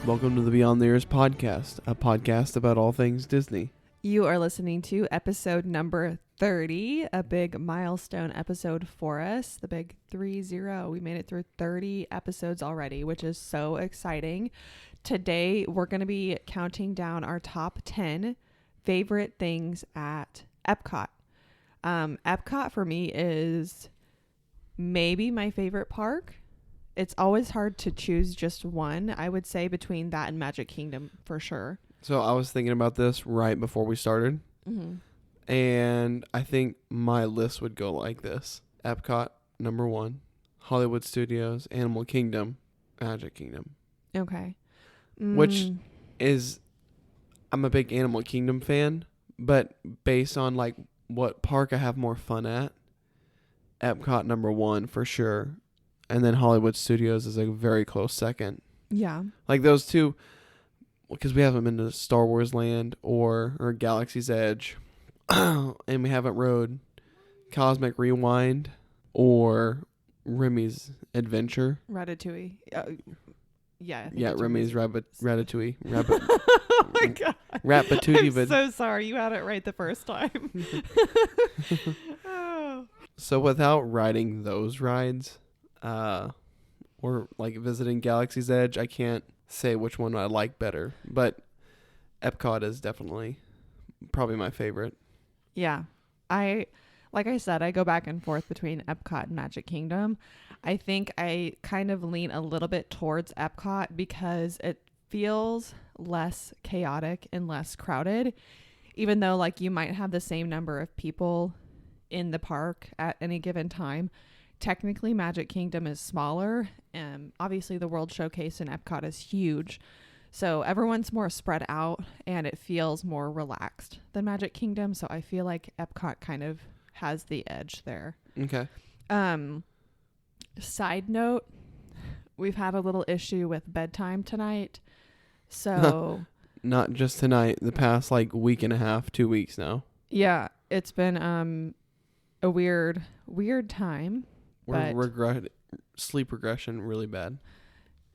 Welcome to the Beyond the Years podcast, a podcast about all things Disney. You are listening to episode number 30, a big milestone episode for us, the big 30. We made it through 30 episodes already, which is so exciting. Today, we're going to be counting down our top 10 favorite things at Epcot. Epcot for me is maybe my favorite park. It's always hard to choose just one. I would say between that and Magic Kingdom for sure. So I was thinking about this right before we started, and I think my list would go like this. Epcot, number 1. Hollywood Studios, Animal Kingdom, Magic Kingdom. Okay. Which is, I'm a big Animal Kingdom fan, but based on like what park I have more fun at, Epcot number 1 for sure. And then Hollywood Studios is a very close second. Yeah. Like those two, because we haven't been to Star Wars Land or Galaxy's Edge, and we haven't rode Cosmic Rewind or Remy's Adventure. Ratatouille. Yeah. Remy's Ratatouille. Oh my God. Ratatouille. I'm so sorry. You had it right the first time. Oh. So without riding those rides, or like visiting Galaxy's Edge, I can't say which one I like better, but Epcot is definitely probably my favorite. Yeah. Like I said, I go back and forth between Epcot and Magic Kingdom. I think I kind of lean a little bit towards Epcot because it feels less chaotic and less crowded, even though like you might have the same number of people in the park at any given time. Technically, Magic Kingdom is smaller, and obviously the World Showcase in Epcot is huge. So everyone's more spread out, and it feels more relaxed than Magic Kingdom. So I feel like Epcot kind of has the edge there. Okay. Side note, we've had a little issue with bedtime tonight. So not just tonight, the past like week and a half, 2 weeks now. Yeah, it's been a weird time. Sleep regression really bad.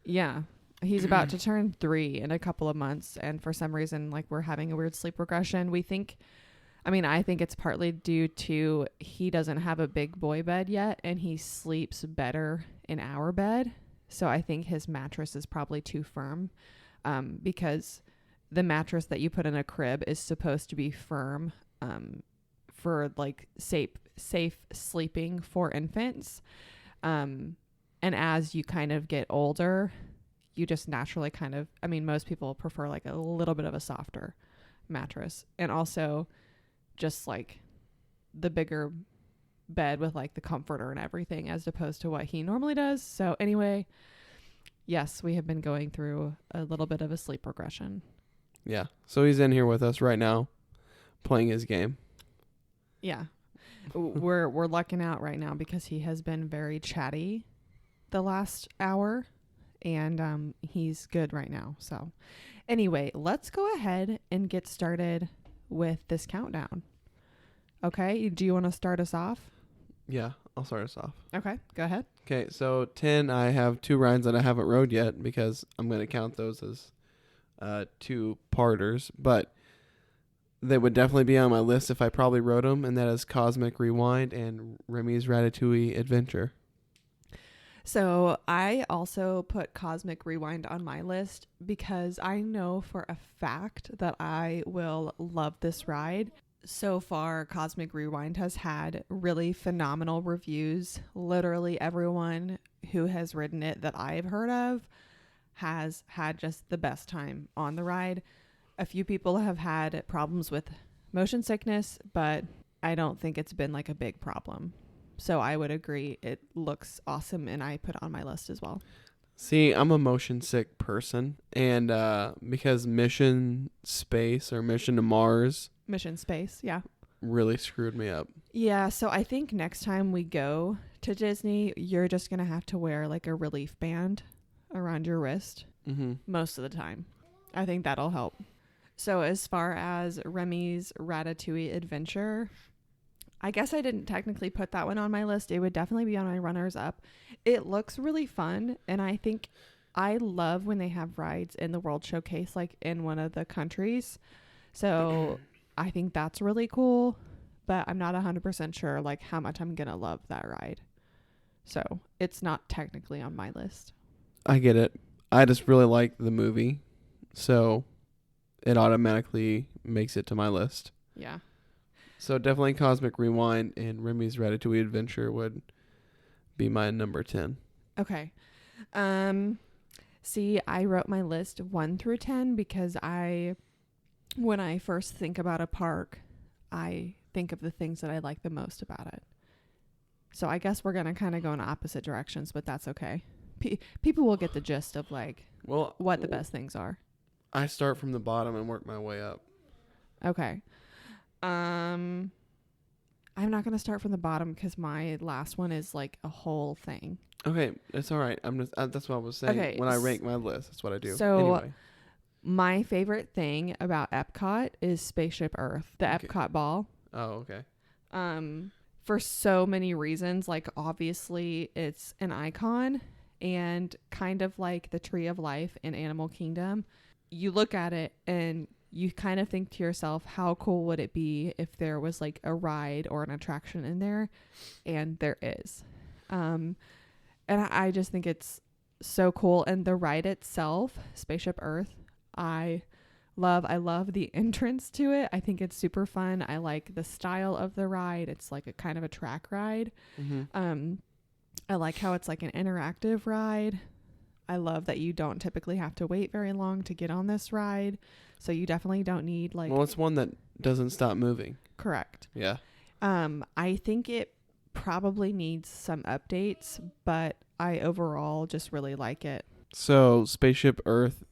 Yeah. He's about to turn 3 in a couple of months. And for some reason, like we're having a weird sleep regression. I think it's partly due to he doesn't have a big boy bed yet. And he sleeps better in our bed. So I think his mattress is probably too firm. Because the mattress that you put in a crib is supposed to be firm for like safe sleeping for infants. And as you kind of get older, you just naturally most people prefer like a little bit of a softer mattress, and also just like the bigger bed with like the comforter and everything as opposed to what he normally does. So anyway, yes, we have been going through a little bit of a sleep regression. Yeah. So he's in here with us right now playing his game. Yeah. We're lucking out right now because he has been very chatty the last hour, and he's good right now. So anyway, let's go ahead and get started with this countdown. Okay, do you want to start us off? Yeah, I'll start us off. Okay, go ahead. Okay, so 10, I have 2 rides that I haven't rode yet because I'm going to count those as 2-parters, but they would definitely be on my list if I probably rode them, and that is Cosmic Rewind and Remy's Ratatouille Adventure. So I also put Cosmic Rewind on my list because I know for a fact that I will love this ride. So far, Cosmic Rewind has had really phenomenal reviews. Literally everyone who has ridden it that I've heard of has had just the best time on the ride. A few people have had problems with motion sickness, but I don't think it's been like a big problem. So I would agree. It looks awesome, and I put it on my list as well. See, I'm a motion sick person, and because Mission Space or Mission to Mars... Mission Space, yeah. Really screwed me up. Yeah, so I think next time we go to Disney, you're just going to have to wear like a relief band around your wrist most of the time. I think that'll help. So as far as Remy's Ratatouille Adventure, I guess I didn't technically put that one on my list. It would definitely be on my runners up. It looks really fun, and I think I love when they have rides in the World Showcase, like in one of the countries. So I think that's really cool, but I'm not 100% sure like how much I'm going to love that ride. So it's not technically on my list. I get it. I just really like the movie, so it automatically makes it to my list. Yeah. So definitely Cosmic Rewind and Remy's Ratatouille Adventure would be my number 10. Okay. See, I wrote my list 1 through 10 because when I first think about a park, I think of the things that I like the most about it. So I guess we're going to kind of go in opposite directions, but that's okay. People will get the gist of like what the best things are. I start from the bottom and work my way up. Okay. I'm not going to start from the bottom because my last one is like a whole thing. Okay, it's all right. That's what I was saying. Okay, when I rank my list, that's what I do. So anyway. My favorite thing about Epcot is Spaceship Earth, the Epcot ball. Oh, okay. For so many reasons, like obviously it's an icon and kind of like the Tree of Life in Animal Kingdom. You look at it and you kind of think to yourself, how cool would it be if there was like a ride or an attraction in there? And there is. And I just think it's so cool. And the ride itself, Spaceship Earth, I love the entrance to it. I think it's super fun. I like the style of the ride. It's like a kind of a track ride. Mm-hmm. I like how it's like an interactive ride. I love that you don't typically have to wait very long to get on this ride. So you definitely don't need like... Well, it's one that doesn't stop moving. Correct. Yeah. I think it probably needs some updates, but I overall just really like it. So Spaceship Earth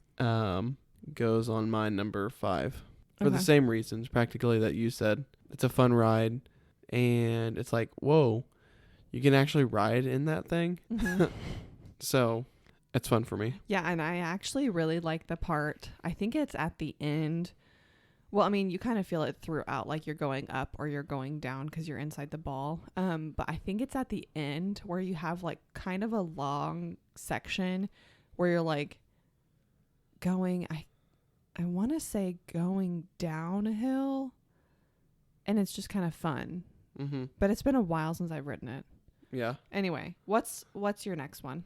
goes on my number 5 for the same reasons practically that you said. It's a fun ride, and it's like, whoa, you can actually ride in that thing. Mm-hmm. So it's fun for me. Yeah, and I actually really like the part, I think it's at the end. Well, I mean, you kind of feel it throughout, like you're going up or you're going down because you're inside the ball. But I think it's at the end where you have like kind of a long section where you're like going, I want to say going downhill, and it's just kind of fun. Mm-hmm. But it's been a while since I've written it. Yeah. Anyway, what's your next one?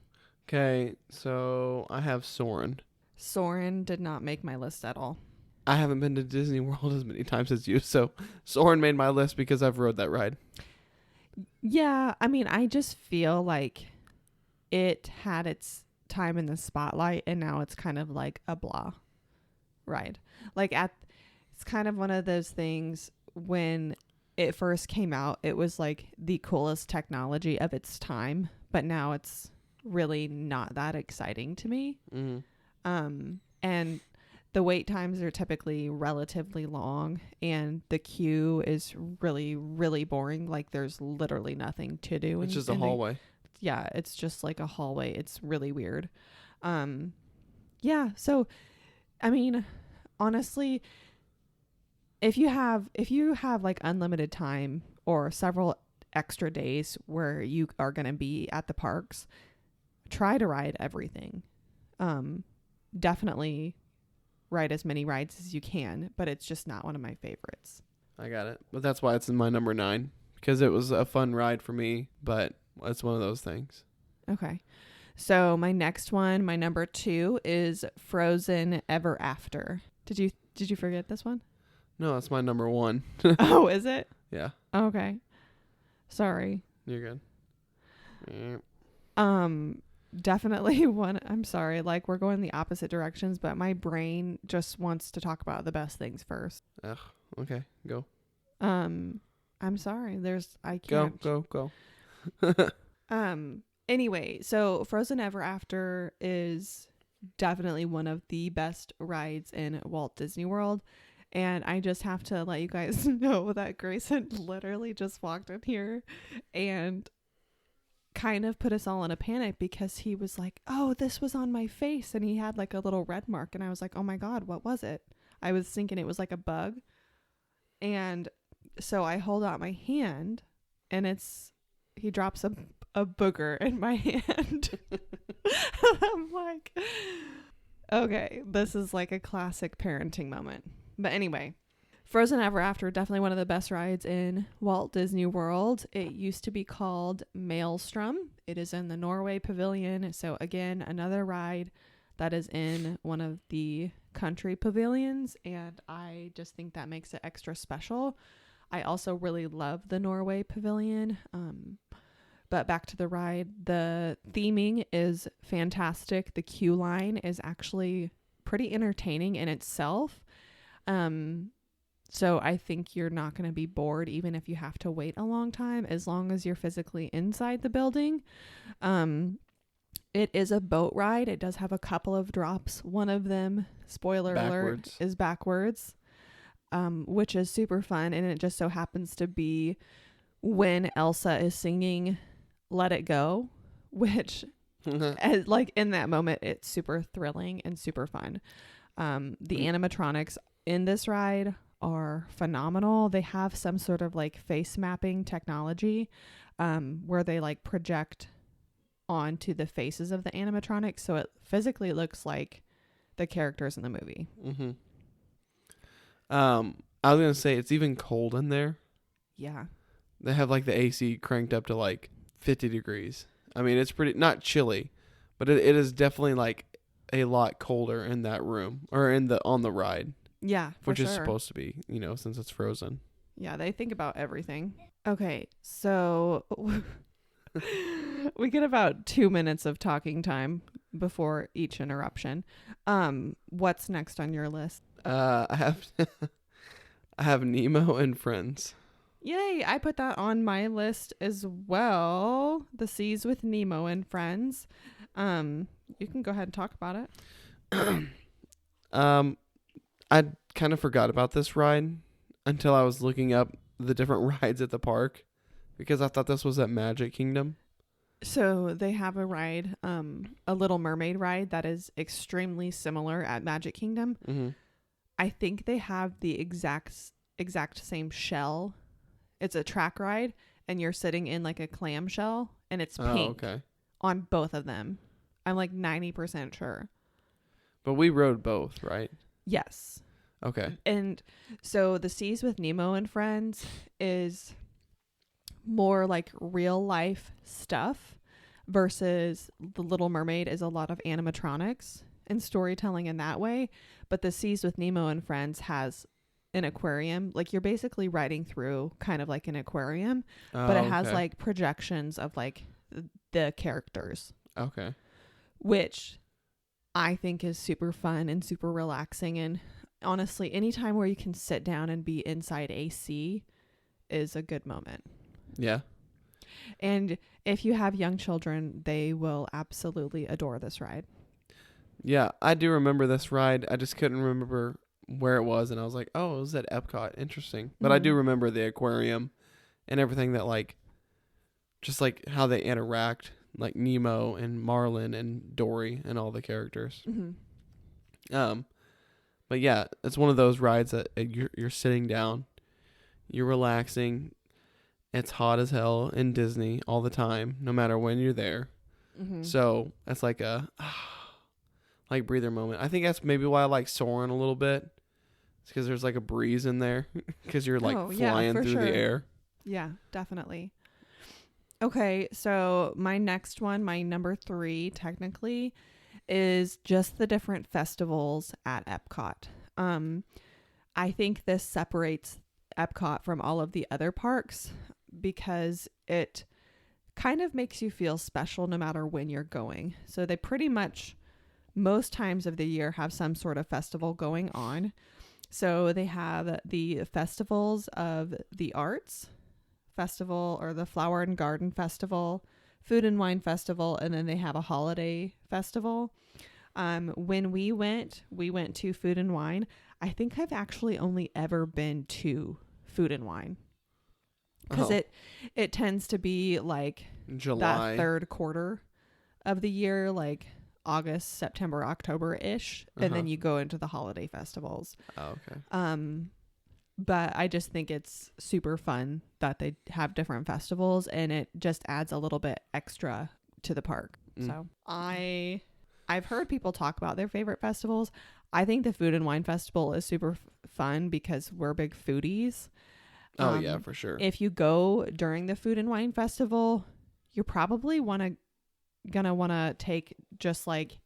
Okay, so I have Soarin'. Soarin' did not make my list at all. I haven't been to Disney World as many times as you, so Soarin' made my list because I've rode that ride. Yeah, I mean, I just feel like it had its time in the spotlight, and now it's kind of like a blah ride. Like it's kind of one of those things when it first came out, it was like the coolest technology of its time, but now it's really not that exciting to me. Mm-hmm. And the wait times are typically relatively long, and the queue is really, really boring. Like there's literally nothing to do. It's just a hallway. Yeah, it's just like a hallway. It's really weird. Yeah, so I mean, honestly, if you have like unlimited time or several extra days where you are going to be at the parks, try to ride everything. Definitely ride as many rides as you can, but it's just not one of my favorites. I got it. But that's why it's in my number 9, because it was a fun ride for me, but it's one of those things. Okay. So my next one, my number 2 is Frozen Ever After. Did you forget this one? No, that's my number 1. Oh, is it? Yeah. Okay. Sorry. You're good. Definitely one. I'm sorry. Like we're going the opposite directions, but my brain just wants to talk about the best things first. Ugh. Okay. Go. I'm sorry. I can't. Go. Anyway, so Frozen Ever After is definitely one of the best rides in Walt Disney World. And I just have to let you guys know that Grayson literally just walked in here and kind of put us all in a panic because he was like, oh, this was on my face. And he had like a little red mark. And I was like, oh my God, what was it? I was thinking it was like a bug. And so I hold out my hand and he drops a booger in my hand. I'm like, okay, this is like a classic parenting moment. But anyway, Frozen Ever After, definitely one of the best rides in Walt Disney World. It used to be called Maelstrom. It is in the Norway Pavilion. So again, another ride that is in one of the country pavilions. And I just think that makes it extra special. I also really love the Norway Pavilion. But back to the ride, the theming is fantastic. The queue line is actually pretty entertaining in itself. So I think you're not going to be bored even if you have to wait a long time, as long as you're physically inside the building. It is a boat ride. It does have a couple of drops. One of them, spoiler alert, is backwards, which is super fun. And it just so happens to be when Elsa is singing Let It Go, which as, like in that moment, it's super thrilling and super fun. The animatronics in this ride are phenomenal. They have some sort of like face mapping technology where they like project onto the faces of the animatronics, so it physically looks like the characters in the movie. I was gonna say it's even cold in there. Yeah, they have like the AC cranked up to like 50 degrees. I mean, it's pretty not chilly, but it is definitely like a lot colder in that room or on the ride. Yeah, which is supposed to be, since it's frozen. Yeah, they think about everything. Okay, so we get about 2 minutes of talking time before each interruption. What's next on your list? I have I have Nemo and Friends. Yay, I put that on my list as well. The Seas with Nemo and Friends. You can go ahead and talk about it. I kind of forgot about this ride until I was looking up the different rides at the park because I thought this was at Magic Kingdom. So they have a ride, a Little Mermaid ride that is extremely similar at Magic Kingdom. Mm-hmm. I think they have the exact same shell. It's a track ride and you're sitting in like a clam shell and it's pink on both of them. I'm like 90% sure. But we rode both, right? Yes. Okay. And so the Seas with Nemo and Friends is more like real life stuff versus the Little Mermaid is a lot of animatronics and storytelling in that way. But the Seas with Nemo and Friends has an aquarium. Like you're basically riding through kind of like an aquarium, but it has like projections of like the characters. Okay. Which I think is super fun and super relaxing. And honestly, anytime where you can sit down and be inside AC is a good moment. Yeah. And if you have young children, they will absolutely adore this ride. Yeah, I do remember this ride. I just couldn't remember where it was. And I was like, oh, it was at Epcot. Interesting. But I do remember the aquarium and everything that like, just like how they interact. Like Nemo and Marlin and Dory and all the characters. Mm-hmm. But yeah, it's one of those rides that you're sitting down, you're relaxing. It's hot as hell in Disney all the time, no matter when you're there. Mm-hmm. So that's like a like breather moment. I think that's maybe why I like Soarin' a little bit. It's because there's like a breeze in there because you're like flying through the air. Yeah, definitely. Okay, so my next one, my number 3 technically, is just the different festivals at Epcot. I think this separates Epcot from all of the other parks because it kind of makes you feel special no matter when you're going. So they pretty much most times of the year have some sort of festival going on. So they have the festivals of the arts festival or the Flower and Garden Festival, Food and Wine Festival, and then they have a holiday festival. When we went to Food and Wine. I think I've actually only ever been to Food and Wine because it tends to be like July, that third quarter of the year, like August, September, October-ish, and then you go into the holiday festivals. Oh, okay. But I just think it's super fun that they have different festivals and it just adds a little bit extra to the park. So I've heard people talk about their favorite festivals. I think the Food and Wine Festival is super fun because we're big foodies. Oh yeah, for sure. If you go during the Food and Wine Festival, you're probably gonna want to take just like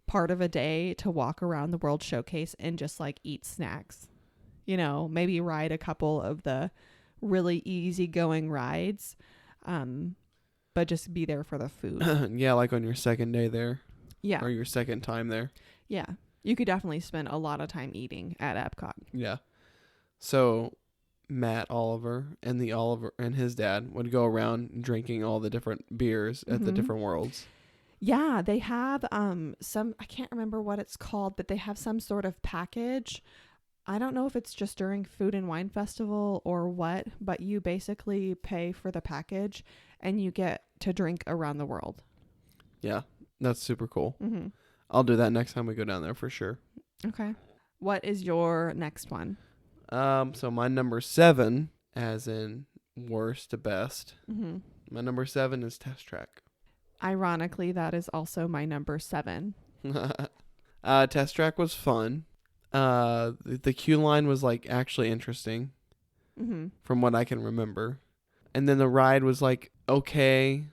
part of a day to walk around the World Showcase and just like eat snacks. You know, maybe ride a couple of the really easygoing rides, but just be there for the food. Yeah, like on your second day there. Yeah. Or your second time there. Yeah. You could definitely spend a lot of time eating at Epcot. Yeah. So Matt Oliver and his dad would go around drinking all the different beers at the different worlds. Yeah, they have some, I can't remember what it's called, but they have some sort of package. I don't know if it's just during Food and Wine Festival or what, but you basically pay for the package and you get to drink around the world. Yeah, that's super cool. Mm-hmm. I'll do that next time we go down there for sure. Okay. What is your next one? So my number 7, as in worst to best. Mm-hmm. My number 7 is Test Track. Ironically, that is also my number 7. Test Track was fun. The queue line was like actually interesting, from what I can remember. And then the ride was like okay,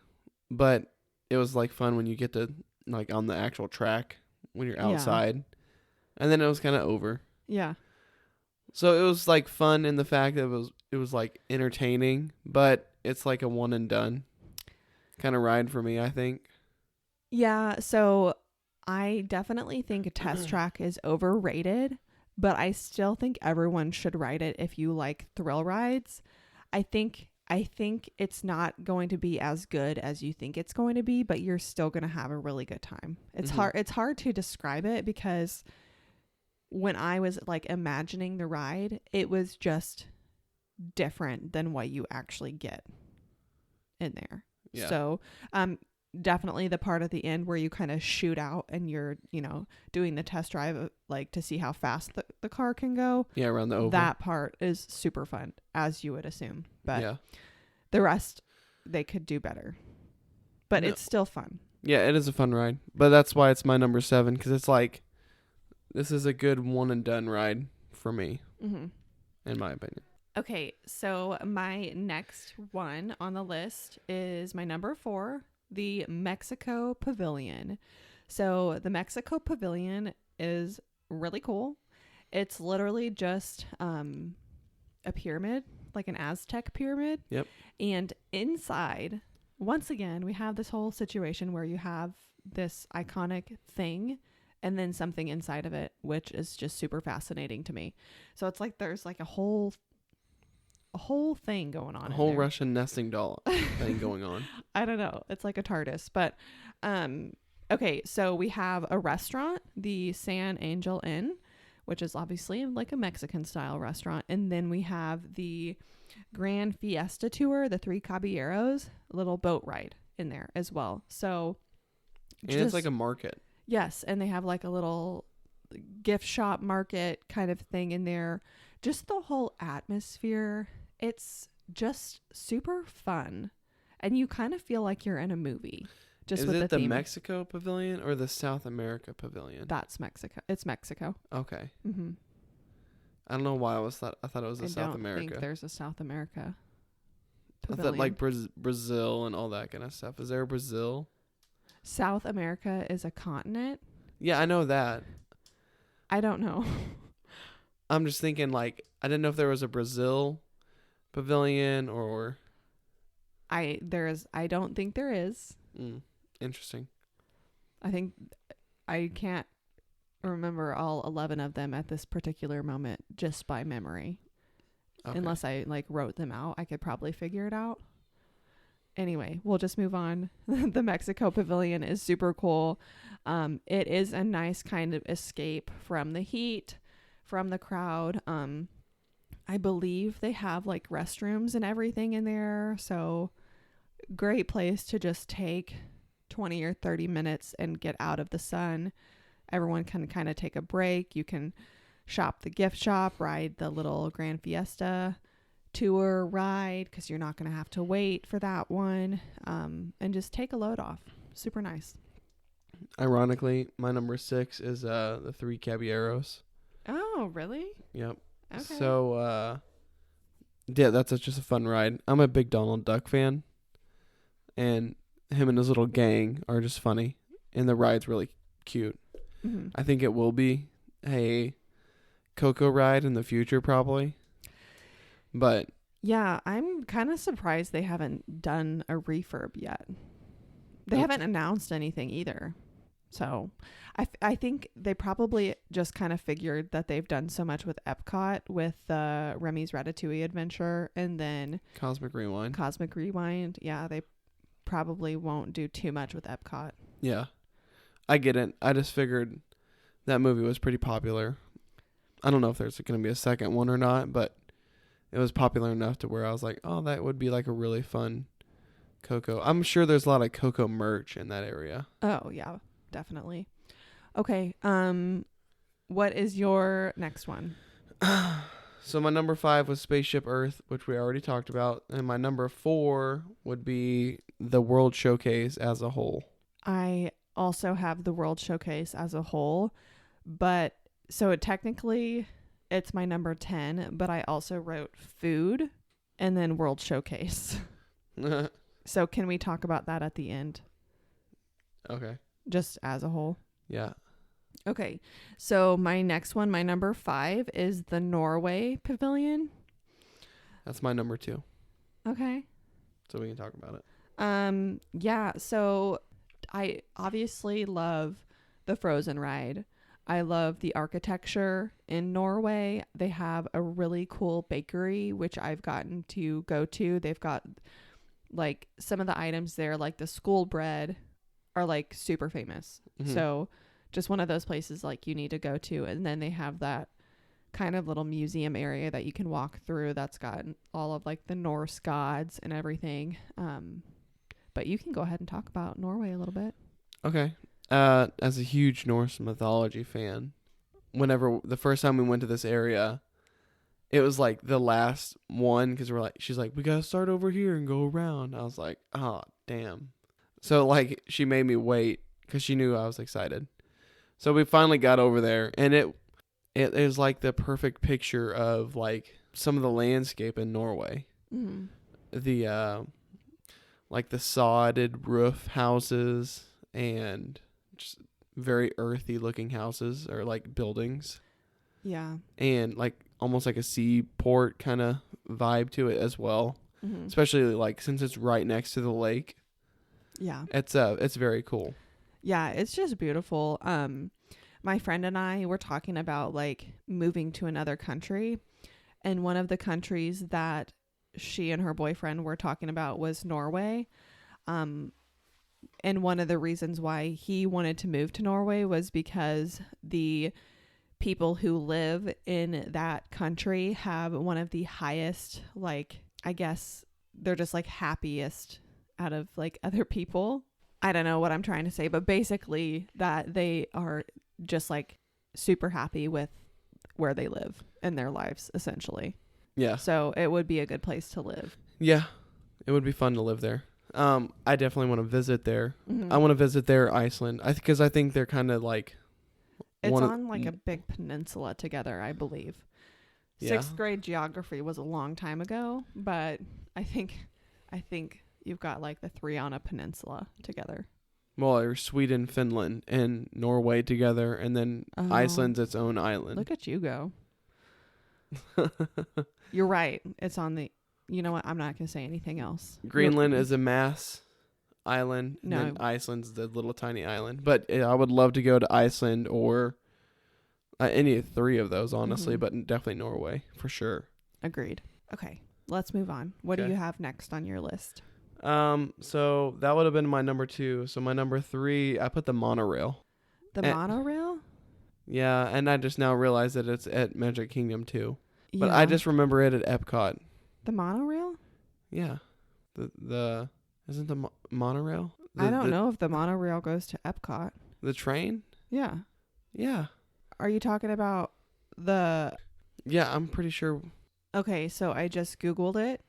but it was like fun when you get to like on the actual track when you're outside. Yeah. And then it was kind of over. Yeah. So it was like fun in the fact that it was like entertaining, but it's like a one and done kind of ride for me, I think. Yeah, so I definitely think Test Track is overrated, but I still think everyone should ride it if you like thrill rides. I think it's not going to be as good as you think it's going to be, but you're still going to have a really good time. It's hard to describe it because when I was like imagining the ride, it was just different than what you actually get in there. Yeah. So, definitely the part at the end where you kind of shoot out and you're, doing the test drive, like to see how fast the car can go. Yeah, around the oval. That part is super fun, as you would assume. But yeah. The rest, they could do better. But it's still fun. Yeah, it is a fun ride. But that's why it's my number 7, because it's like, this is a good one and done ride for me, in my opinion. Okay, so my next one on the list is my number 4, the Mexico Pavilion. So the Mexico Pavilion is really cool. It's literally just a pyramid, like an Aztec pyramid. Yep. And inside, once again, we have this whole situation where you have this iconic thing and then something inside of it, which is just super fascinating to me. So it's like there's like a whole thing going on. A whole Russian nesting doll thing going on. I don't know. It's like a TARDIS. But okay, so we have a restaurant, the San Angel Inn, which is obviously like a Mexican style restaurant. And then we have the Grand Fiesta Tour, the Three Caballeros, little boat ride in there as well. So it's like a market. Yes, and they have like a little gift shop market kind of thing in there. Just the whole atmosphere, it's just super fun. And you kind of feel like you're in a movie. Just with it the theme. Mexico Pavilion or the South America Pavilion? That's Mexico. It's Mexico. Okay. Mm-hmm. I don't know why I thought it was South America. I think there's a South America Pavilion. I thought like Brazil and all that kind of stuff. Is there a Brazil? South America is a continent. Yeah, I know that. I don't know. I'm just thinking like I didn't know if there was a Brazil Pavilion or I don't think there is. Interesting. I can't remember all 11 of them at this particular moment just by memory. Okay. Unless I like wrote them out, I could probably figure it out. Anyway, we'll just move on. The Mexico Pavilion is super cool. It is a nice kind of escape from the heat, from the crowd. I believe they have like restrooms and everything in there. So great place to just take 20 or 30 minutes and get out of the sun. Everyone can kind of take a break. You can shop the gift shop, ride the little Grand Fiesta tour ride because you're not going to have to wait for that one, and just take a load off. super nice. Ironically, my number 6 is the Three Caballeros. Oh, really? Yep. Okay. So yeah, that's just a fun ride. I'm a big Donald Duck fan, and him and his little gang are just funny, and the ride's really cute. Mm-hmm. I think it will be a Coco ride in the future, probably. But yeah, I'm kind of surprised they haven't done a refurb yet. They haven't announced anything either. So I think they probably just kind of figured that they've done so much with Epcot with Remy's Ratatouille Adventure and then Cosmic Rewind. Yeah, they probably won't do too much with Epcot. Yeah. I get it. I just figured that movie was pretty popular. I don't know if there's going to be a second one or not, but it was popular enough to where I was like, oh, that would be like a really fun Coco. I'm sure there's a lot of Coco merch in that area. Oh, yeah, definitely. Okay. What is your next one? So my number 5 was Spaceship Earth, which we already talked about. And my number 4 would be the World Showcase as a whole. I also have the World Showcase as a whole, but so technically it's my number 10, but I also wrote food and then World Showcase. So can we talk about that at the end? Okay. Just as a whole? Yeah. Okay. So my next one, my number 5 is the Norway Pavilion. That's my number 2. Okay. So we can talk about it. Yeah, so I obviously love the Frozen ride. I love the architecture in Norway. They have a really cool bakery, which I've gotten to go to. They've got like some of the items there, like the school bread, are like super famous. Mm-hmm. So just one of those places like you need to go to. And then they have that kind of little museum area that you can walk through that's got all of like the Norse gods and everything. But you can go ahead and talk about Norway a little bit. Okay. As a huge Norse mythology fan, whenever the first time we went to this area, it was like the last one because she's like, we gotta start over here and go around. I was like, oh damn. So like she made me wait because she knew I was excited. So we finally got over there, and it is like the perfect picture of like some of the landscape in Norway. Mm-hmm. The like the sodded roof houses and just very earthy looking houses or like buildings. Yeah. And like almost like a seaport kind of vibe to it as well. Mm-hmm. Especially like since it's right next to the lake. Yeah. It's very cool. Yeah, it's just beautiful. My friend and I were talking about like moving to another country, and one of the countries that she and her boyfriend were talking about was Norway. And one of the reasons why he wanted to move to Norway was because the people who live in that country have one of the highest, like, I guess they're just like happiest out of like other people. I don't know what I'm trying to say, but basically that they are just like super happy with where they live in their lives, essentially. Yeah. So it would be a good place to live. Yeah. It would be fun to live there. I definitely want to visit there. Mm-hmm. I want to visit their Iceland. Because I think they're kind of like... It's on like a big peninsula together, I believe. Yeah. 6th grade geography was a long time ago, but I think you've got like the 3 on a peninsula together. Well, there's Sweden, Finland, and Norway together, and then Iceland's its own island. Look at you go. You're right. It's on the... You know what? I'm not going to say anything else. Greenland is a mass island, and then Iceland's the little tiny island. But I would love to go to Iceland or any of 3 of those, honestly, but definitely Norway, for sure. Agreed. Okay, let's move on. What do you have next on your list? So that would have been my number 2. So my number 3, I put the monorail. Monorail? Yeah, and I just now realized that it's at Magic Kingdom too. But Yeah. I just remember it at Epcot. The monorail? Yeah. The isn't the monorail? I don't know if the monorail goes to Epcot. The train? Yeah. Yeah. Are you talking about the... Yeah, I'm pretty sure. Okay, so I just Googled it,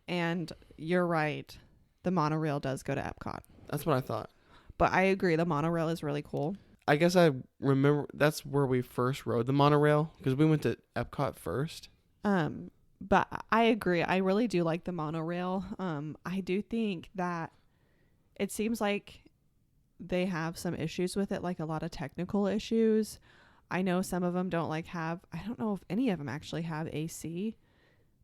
and you're right. The monorail does go to Epcot. That's what I thought. But I agree, the monorail is really cool. I guess I remember that's where we first rode the monorail because we went to Epcot first. But I agree. I really do like the monorail. I do think that it seems like they have some issues with it, like a lot of technical issues. I know some of them don't I don't know if any of them actually have AC,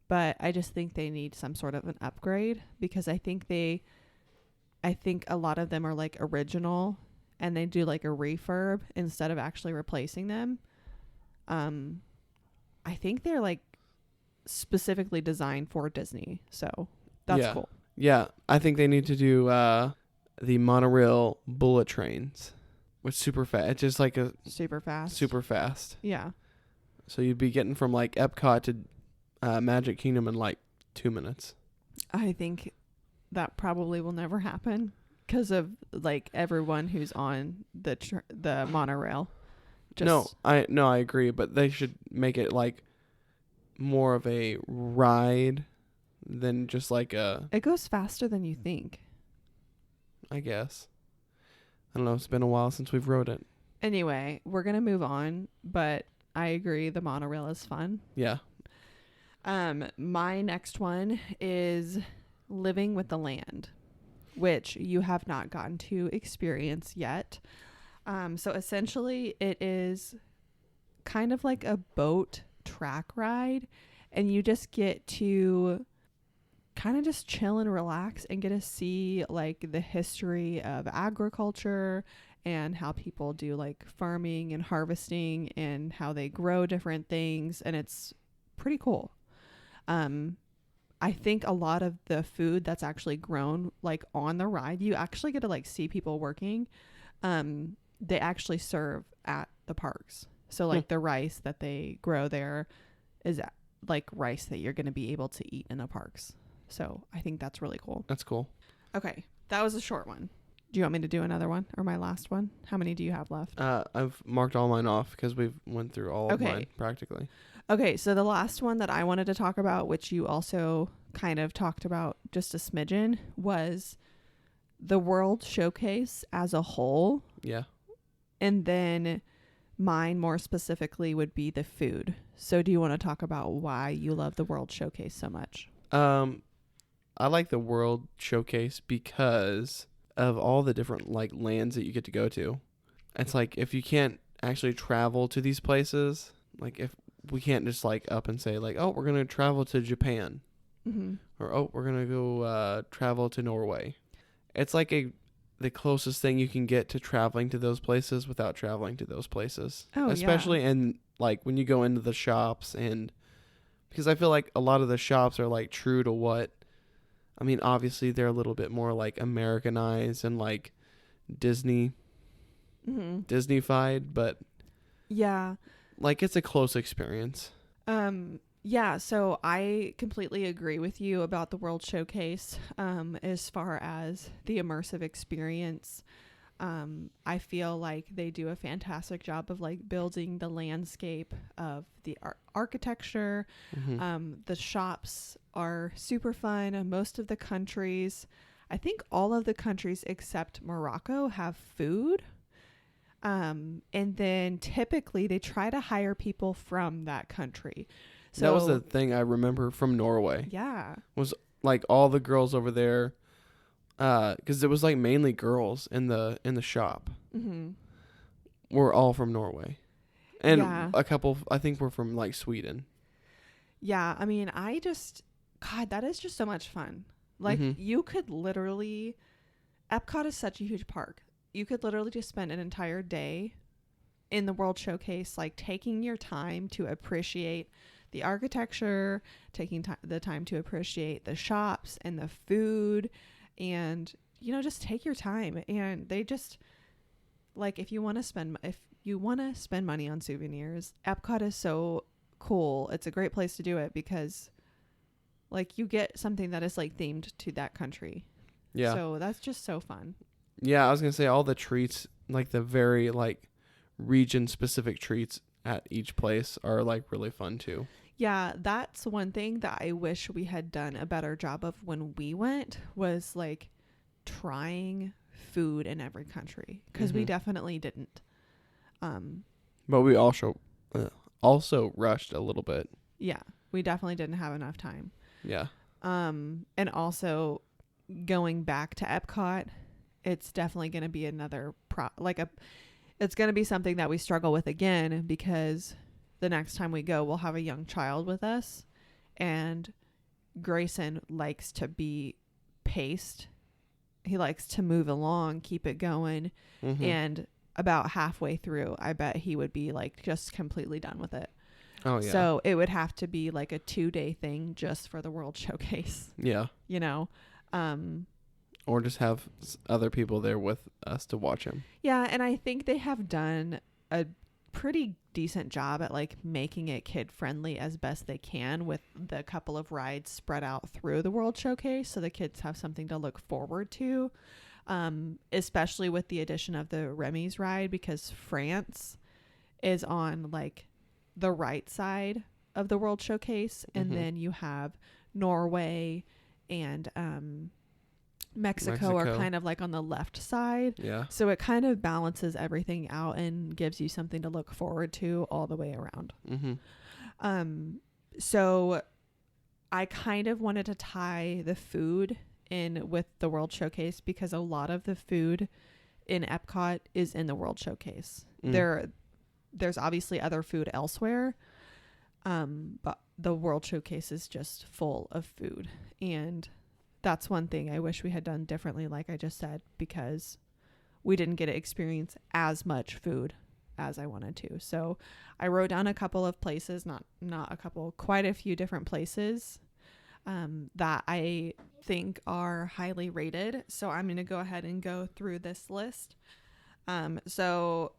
but I just think they need some sort of an upgrade because I think a lot of them are like original and they do like a refurb instead of actually replacing them. I think they're like specifically designed for Disney, so that's cool. Yeah, I think they need to do the monorail bullet trains, which super fast. It's just like a super fast. Yeah. So you'd be getting from like Epcot to Magic Kingdom in like 2 minutes. I think that probably will never happen because of like everyone who's on the monorail. No, I agree, but they should make it like more of a ride than just like a. It goes faster than you think. I guess. I don't know. It's been a while since we've rode it. Anyway, we're gonna move on, but I agree the monorail is fun. Yeah. My next one is Living with the Land, which you have not gotten to experience yet. So essentially, it is kind of like a boat track ride, and you just get to kind of just chill and relax and get to see like the history of agriculture and how people do like farming and harvesting and how they grow different things, and it's pretty cool. I think a lot of the food that's actually grown like on the ride, you actually get to like see people working. They actually serve at the parks. So like the rice that they grow there is like rice that you're going to be able to eat in the parks. So I think that's really cool. That's cool. Okay. That was a short one. Do you want me to do another one or my last one? How many do you have left? I've marked all mine off because we've went through all of mine practically. Okay. So the last one that I wanted to talk about, which you also kind of talked about just a smidgen, was the World Showcase as a whole. Yeah. And then mine more specifically would be the food. So do you want to talk about why you love the World Showcase so much? I like the World Showcase because of all the different like lands that you get to go to. It's like if you can't actually travel to these places, like if we can't just like up and say like, oh, we're going to travel to Japan. Mm-hmm. Or, oh, we're going to go travel to Norway. It's like the closest thing you can get to traveling to those places without traveling to those places. Oh, especially in like when you go into the shops, and because I feel like a lot of the shops are like true to what, I mean, obviously they're a little bit more like Americanized and like Disneyfied, but yeah, like it's a close experience. Yeah, so I completely agree with you about the World Showcase. As far as the immersive experience, I feel like they do a fantastic job of like building the landscape of the architecture. The shops are super fun. Most of the countries, I think all of the countries except Morocco, have food. And then typically they try to hire people from that country. So that was the thing I remember from Norway. Yeah. Was like all the girls over there, because it was like mainly girls in the shop. Were all from Norway, and a couple I think were from like Sweden. Yeah, I mean, God, that is just so much fun. Like you could literally, Epcot is such a huge park. You could literally just spend an entire day in the World Showcase, like taking your time to appreciate the architecture, taking the time to appreciate the shops and the food, and just take your time. And they just like if you want to spend money on souvenirs, Epcot is so cool. It's a great place to do it because like you get something that is like themed to that country. Yeah. So that's just so fun. Yeah, I was gonna say all the treats, like the very like region specific treats at each place are like really fun too. Yeah, that's one thing that I wish we had done a better job of when we went, was like trying food in every country, because we definitely didn't. But we also rushed a little bit. Yeah, we definitely didn't have enough time. Yeah. And also going back to Epcot, it's definitely going to be another it's going to be something that we struggle with again, because the next time we go, we'll have a young child with us, and Grayson likes to be paced. He likes to move along, keep it going. And about halfway through, I bet he would be like just completely done with it. Oh, yeah. So it would have to be like a 2-day thing just for the World Showcase. Yeah. You know? Or just have other people there with us to watch him. Yeah, and I think they have done a pretty decent job at like making it kid friendly as best they can, with the couple of rides spread out through the World Showcase, so the kids have something to look forward to. Especially with the addition of the Remy's ride, because France is on like the right side of the World Showcase, and then you have Norway and Mexico are kind of like on the left side. Yeah. So it kind of balances everything out and gives you something to look forward to all the way around. So I kind of wanted to tie the food in with the World Showcase, because a lot of the food in Epcot is in the World Showcase. There's obviously other food elsewhere, but the World Showcase is just full of food, and that's one thing I wish we had done differently, like I just said, because we didn't get to experience as much food as I wanted to. So I wrote down a couple of places, not a couple, quite a few different places that I think are highly rated. So I'm going to go ahead and go through this list. So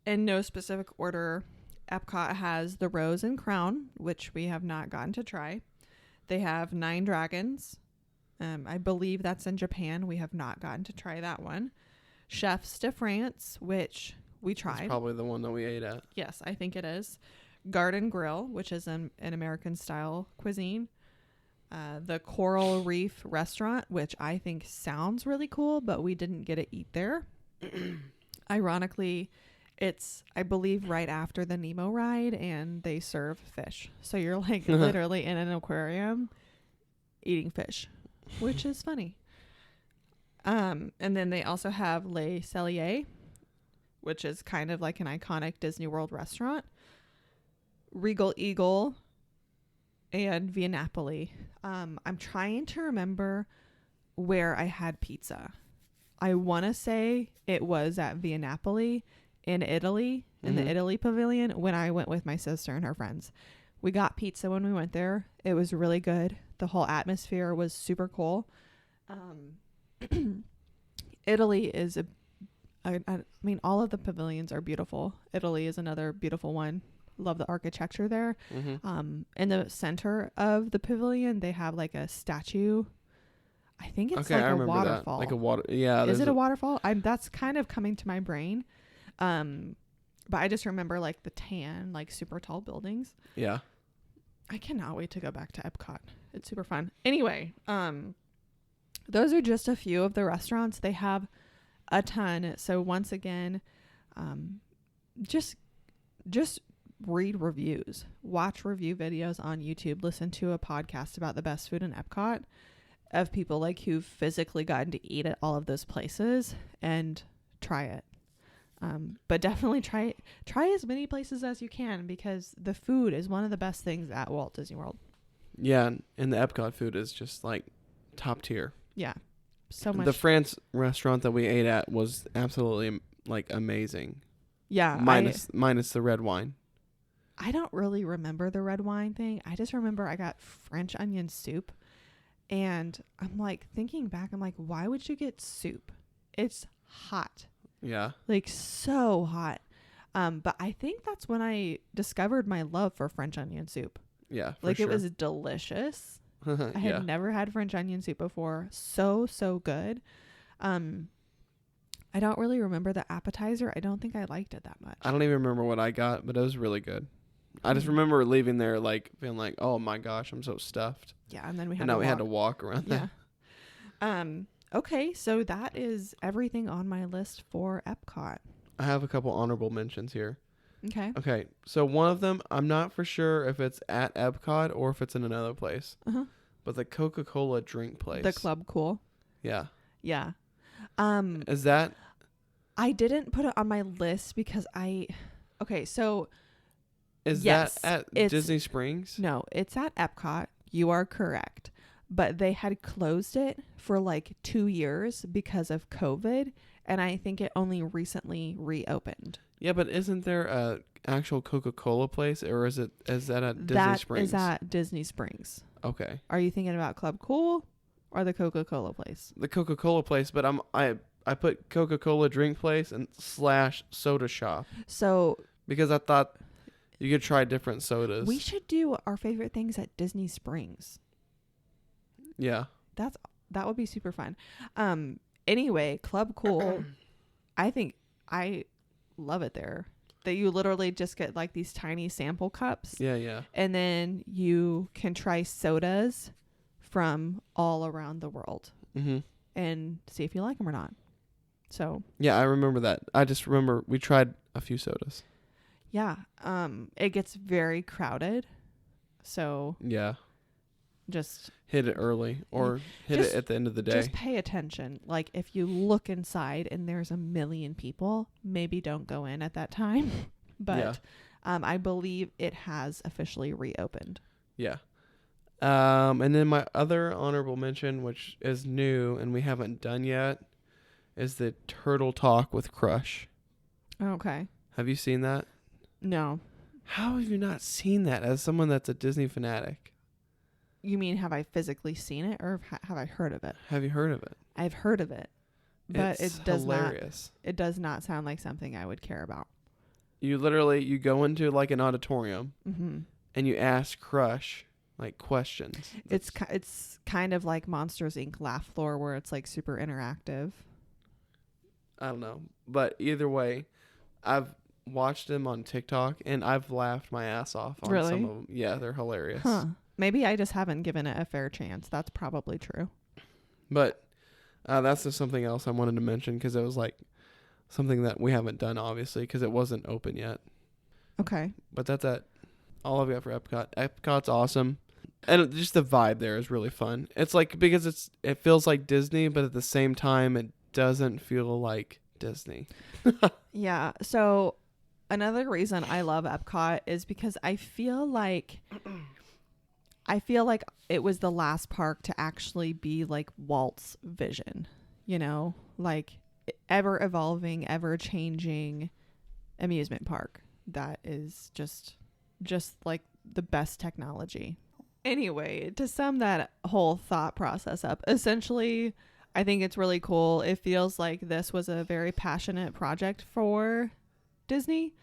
in no specific order, Epcot has the Rose and Crown, which we have not gotten to try. They have Nine Dragons. I believe that's in Japan. We have not gotten to try that one. Chefs de France, which we tried. That's probably the one that we ate at. Yes, I think it is. Garden Grill, which is an American style cuisine. The Coral Reef Restaurant, which I think sounds really cool, but we didn't get to eat there. Ironically, it's, I believe, right after the Nemo ride, and they serve fish. So you're like literally in an aquarium eating fish, which is funny. And then they also have Le Cellier, which is kind of like an iconic Disney World restaurant. Regal Eagle and Via Napoli. I'm trying to remember where I had pizza. I want to say it was at Via Napoli in Italy, in the Italy pavilion, when I went with my sister and her friends. We got pizza when we went there. It was really good. The whole atmosphere was super cool. Italy is I mean, all of the pavilions are beautiful. Italy is another beautiful one. Love the architecture there. In the center of the pavilion, they have like a statue. I think it's like a waterfall. That. Like a water. Yeah. Is it a waterfall? That's kind of coming to my brain. But I just remember like the tan, like super tall buildings. Yeah. I cannot wait to go back to Epcot. It's super fun. Anyway, those are just a few of the restaurants. They have a ton. So once again, just read reviews, watch review videos on YouTube, listen to a podcast about the best food in Epcot of people like who've physically gotten to eat at all of those places, and try it. But definitely try as many places as you can, because the food is one of the best things at Walt Disney World. Yeah, and the Epcot food is just like top tier. Yeah, so much. The France restaurant that we ate at was absolutely like amazing. Yeah, minus the red wine. I don't really remember the red wine thing. I just remember I got French onion soup, and I'm like thinking back, I'm like, why would you get soup? It's hot. Yeah. Like so hot. But I think that's when I discovered my love for French onion soup. Yeah. Like sure. It was delicious. I had never had French onion soup before. So good. I don't really remember the appetizer. I don't think I liked it that much. I don't even remember what I got, but it was really good. I just remember leaving there like feeling like, oh my gosh, I'm so stuffed. Yeah, and then we had to walk around that. Okay, so that is everything on my list for Epcot. I have a couple honorable mentions here. Okay. Okay, so one of them, I'm not for sure if it's at Epcot or if it's in another place, Uh-huh. but the Coca-Cola drink place. The Club Cool. Yeah. Yeah. Is that? I didn't put it on my list because okay, so Is yes, that at Disney Springs? no, it's at Epcot. You are correct. But they had closed it for like 2 years because of COVID, and I think it only recently reopened. Yeah, but isn't there a actual Coca-Cola place, or is that at Disney Springs? That is at Disney Springs. Okay. Are you thinking about Club Cool or the Coca-Cola place? The Coca-Cola place, but I put Coca-Cola drink place and / soda shop. So because I thought you could try different sodas. we should do our favorite things at Disney Springs. Yeah. That would be super fun. Anyway, Club Cool, I love it there. That you literally just get like these tiny sample cups. Yeah, yeah. And then you can try sodas from all around the world and see if you like them or not. So yeah, I remember that. I just remember we tried a few sodas. yeah, it gets very crowded. So yeah, just hit it early or hit it at the end of the day. Just pay attention. Like if you look inside and there's a million people, maybe don't go in at that time. But yeah. I believe it has officially reopened. Yeah. And then my other honorable mention, which is new and we haven't done yet, is the Turtle Talk with Crush. Okay. Have you seen that? No. How have you not seen that as someone that's a Disney fanatic? You mean have I physically seen it or have I heard of it? Have you heard of it? I've heard of it. But it's it does hilarious. It does not sound like something I would care about. You go into like an auditorium and you ask Crush like questions. It's kind of like Monsters Inc. Laugh Floor where it's like super interactive. I don't know. But either way, I've watched them on TikTok and I've laughed my ass off on some of them. Yeah, they're hilarious. Huh. Maybe I just haven't given it a fair chance. That's probably true. But that's just something else I wanted to mention because it was like something that we haven't done, obviously, because it wasn't open yet. Okay. But that's all I've got for Epcot. Epcot's awesome. And just the vibe there is really fun. It's like, because it feels like Disney, but at the same time, it doesn't feel like Disney. Yeah. So another reason I love Epcot is because I feel like it was the last park to actually be like Walt's vision, you know, like ever evolving, ever changing amusement park that is just like the best technology. Anyway, to sum that whole thought process up, essentially, I think it's really cool. It feels like this was a very passionate project for Disney.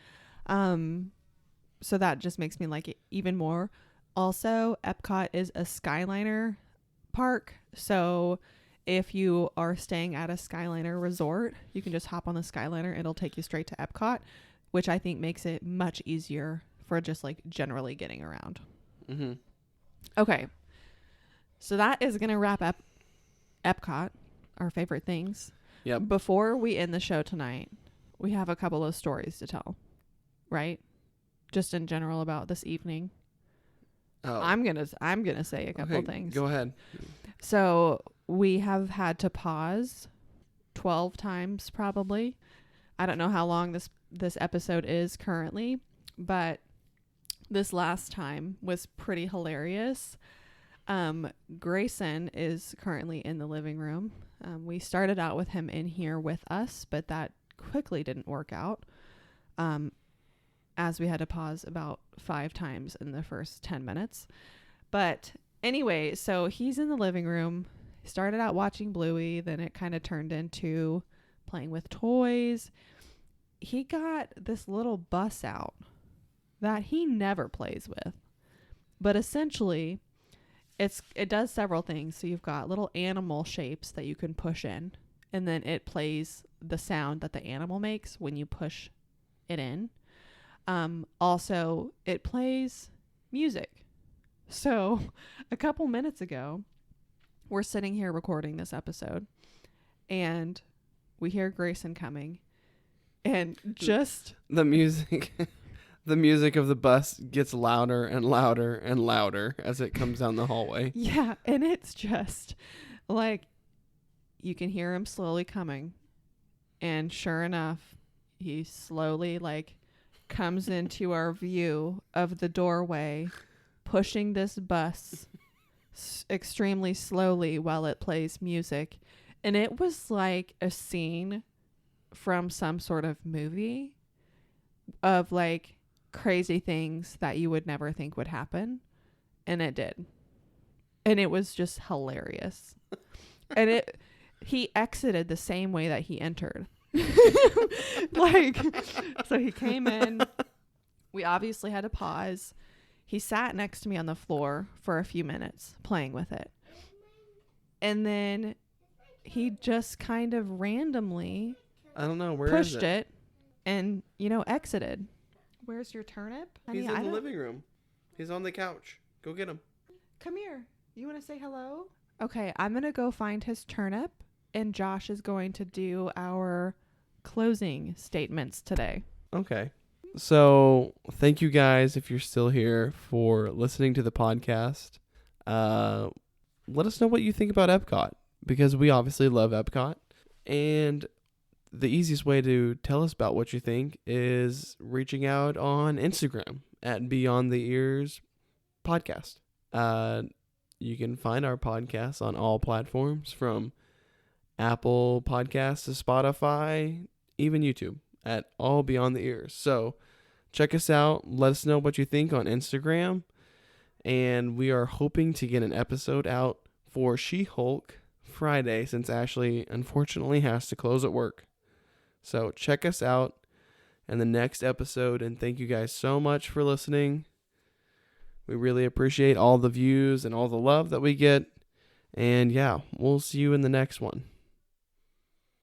So that just makes me like it even more. Also, Epcot is a Skyliner park. So if you are staying at a Skyliner resort, you can just hop on the Skyliner. It'll take you straight to Epcot, which I think makes it much easier for just like generally getting around. Mm-hmm. Okay. So that is going to wrap up Epcot, our favorite things. Yep. Before we end the show tonight, we have a couple of stories to tell, right? Just in general about this evening. Oh. I'm gonna say a couple things. Go ahead. So we have had to pause 12 times probably. I don't know how long this episode is currently, but this last time was pretty hilarious. Grayson is currently in the living room. We started out with him in here with us, but that quickly didn't work out. As we had to pause about 5 times in the first 10 minutes. But anyway, so he's in the living room. He started out watching Bluey, then it kind of turned into playing with toys. He got this little bus out that he never plays with. But essentially, it does several things. So you've got little animal shapes that you can push in, and then it plays the sound that the animal makes when you push it in. Also, it plays music. So a couple minutes ago, we're sitting here recording this episode, and we hear Grayson coming, and just the music the music of the bus gets louder and louder and louder as it comes down the hallway. Yeah, and it's just like you can hear him slowly coming, and sure enough, he slowly like comes into our view of the doorway, pushing this bus extremely slowly while it plays music. And it was like a scene from some sort of movie of like crazy things that you would never think would happen. And it did. And it was just hilarious. And he exited the same way that he entered. Like, so he came in. We obviously had to pause. He sat next to me on the floor for a few minutes playing with it. And then he just kind of randomly I don't know where pushed is it and, exited. Where's your turnip? He's in the living room. He's on the couch. Go get him. Come here. You want to say hello? Okay, I'm going to go find his turnip, and Josh is going to do our closing statements today. Okay. So thank you guys, if you're still here, for listening to the podcast. Let us know what you think about Epcot, because we obviously love Epcot. And the easiest way to tell us about what you think is reaching out on Instagram at Beyond the Ears Podcast. You can find our podcast on all platforms, from Apple Podcasts to Spotify, even YouTube, at All Beyond the Ears. So check us out. Let us know what you think on Instagram. And we are hoping to get an episode out for She-Hulk Friday, since Ashley unfortunately has to close at work. So check us out in the next episode. And thank you guys so much for listening. We really appreciate all the views and all the love that we get. And yeah, we'll see you in the next one.